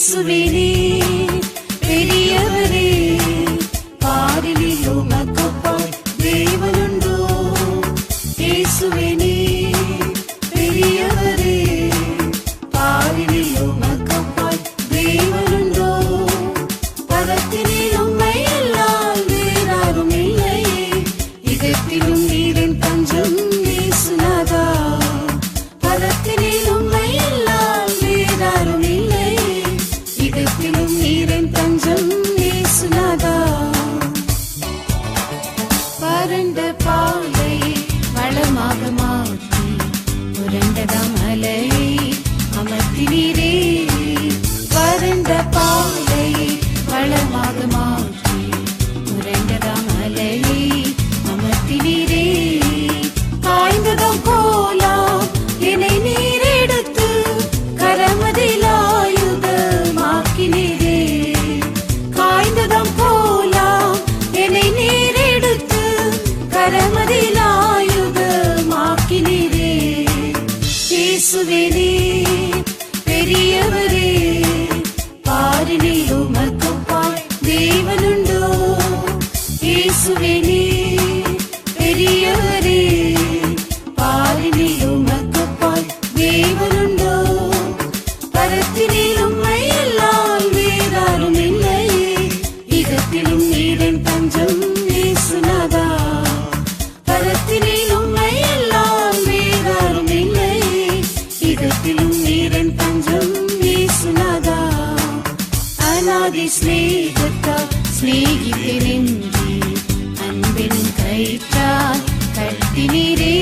இயேசுவே நீர் பெரியவரே, பாரினில் உமக்கொப்பாய் தேவனுண்டோ? இயேசுவே நீர் பெரியவரே, பாரினில் உமக்கொப்பாய் தேவனுண்டோ? பரத்தினில் உம்மை அல்லால் வேறாரும் இல்லையே, இதத்திலும் நீரின் தஞ்சம் இயேசுநாதா. பரத்தினில் உம்மை அல்லால் வேறாரும் இல்லையே, இதத்திலும் நீரின் தஞ்சம் இயேசுநாதா. வறண்ட பாலையை வளமாக மாற்றி புரண்டதாம் அலையை அமர்த்தினீரே. வறண்ட பாலையை வளமாக மாற்றி புரண்டதாம் அலையை அமர்த்தினீரே. காய்ந்ததாம் கோலாம் என்னை நீர் எடுத்து கரமதில் ஆயுதமாக்கினீரே. காய்ந்ததாம் கோலாம் என்னை நீர் எடுத்து கரமதில் ஆயுதமாக்கினீரே. இயேசுவே நீர் பெரியவரே, பாரினில் உமக்கொப்பாய் தேவனுண்டோ? இயேசுவே நீர் பெரியவரே, பாரினில் உமக்கொப்பாய் தேவனுண்டோ? பரத்தினில் உம்மை அல்லால் வேறாரும் இல்லையே, இதத்திலும் நீரின் தஞ்சம் இயேசுநாதா. பரத்தினில் உம்மை அல்லால் வேறாரும் இல்லையே, இதத்திலும் நீரின் தஞ்சம் இயேசுநாதா. அநாதி ஸ்நேகத்தால் ஸ்நேகித்தெனென்றி அன்பெனும் கயிற்றால் கட்டினீரே.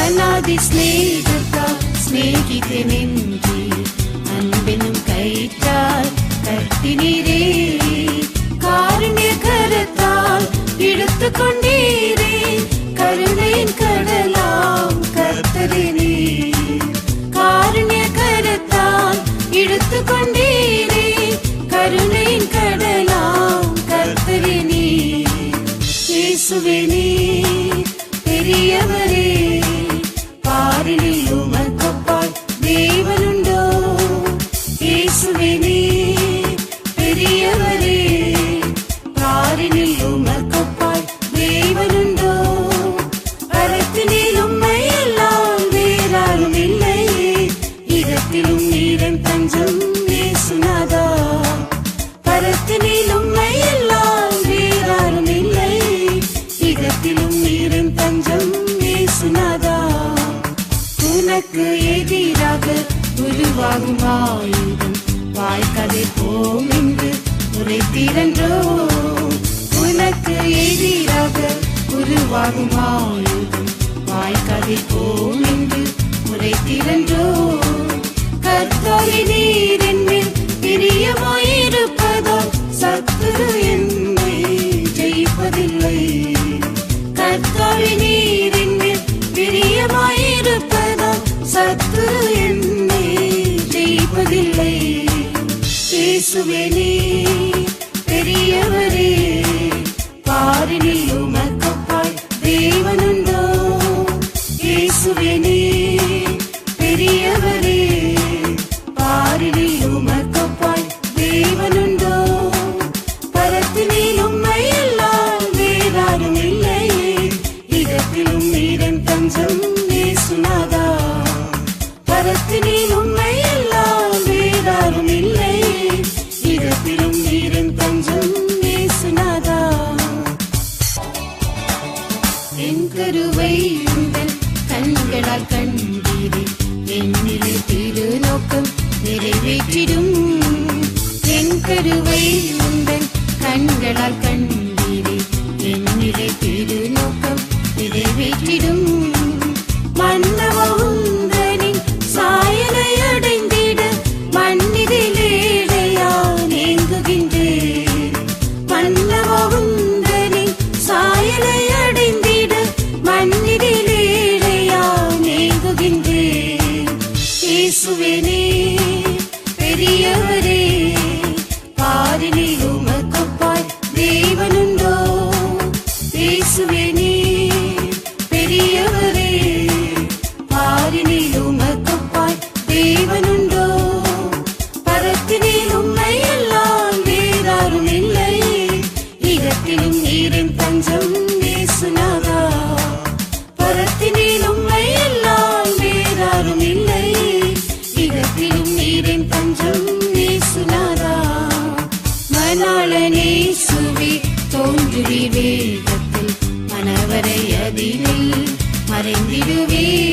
அநாதி ஸ்நேகத்தால் ஸ்நேகித்தெனென்றி அன்பெனும் கயிற்றால் கட்டினீரே. காருண்ய கரத்தால் இழுத்துக் கொண்டீரே, கருணையின் கடலாம் கர்த்தரே நீர். காருண்ய கரத்தால் இழுத்துக் கொண்டீரே, கருணையின் கடலாம் கர்த்தரே நீர். இயேசுவே நீர் பெரியவரே, பாரினில் உமக்கொப்பாய் தேவனுண்டோ? இயேசுவே நீர் பெரியவரே, பாரினில் உமக்கொப்பாய் தேவனுண்டோ? பரத்தினில் உம்மை அல்லால் வேறாரும் இல்லையே, இதத்திலும் நீரின் தஞ்சம் இயேசுநாதா. பரத்தினில் உம்மை அல்லால் வேறாரும் இல்லையே, இதத்திலும் நீரின் தஞ்சம் இயேசுநாதா. உனக்கு எதிராக உருவாகும் ஆயுதம் வாய்க்கதை போம் என்று உரைத்தீரன்றோ? உனக்கு எதிராக உருவாகும் ஆயுதம் வாய்க்கதை போம் என்று உரைத்தீரன்றோ? கர்த்தாவே நீர் என்மேல் பிரியமாயிருப்பதால் சத்துரு என்னை ஜெயிப்பதில்லை. கர்த்தாவே நீர் என்மேல் பிரியமாயிருப்பதால் சத்துரு என்னை ஜெயிப்பதில்லை. இயேசுவே நீர் பெரியவரே, பாரினில் உமக்கொப்பாய் தேவனுண்டோ? இயேசுவே நீர் பெரியவரே, பாரினில் உமக்கொப்பாய் தேவனுண்டோ? பரத்தினில் உம்மை அல்லால் வேறாரும் இல்லையே, இதத்திலும் நீரின் தஞ்சம் இயேசுநாதா. பரத்தினில் உம்மை அல்லால் வேறாரும் இல்லையே, இதத்திலும் நீரின் தஞ்சம் இயேசுநாதா. என் கருவை உந்தன் கண்களால் கண்டீரே, என்னிலே திருநோக்கம் நிறைவேற்றிடும். என் கருவை உந்தன் கண்களால் கண்டீரே, என்னிலே திருநோக்கம் நிறைவேற்றிடும். மன்னவ உந்தனின் சாயலை அடைந்திட மண்ணிதில் ஏழையான் ஏங்குகின்றேன். மன்னவ உந்தனின் சாயலை அடைந்திட மண்ணிதில் ஏழையான் ஏங்குகின்றேன். இயேசுவே நீர் பெரியவரே, பாரினில் உமக்கொப்பாய் தேவனுண்டோ? இயேசுவே நீர் பெரியவரே, பாரினில் உமக்கொப்பாய் தேவனுண்டோ? பரத்தினில் மறைந்திடுவே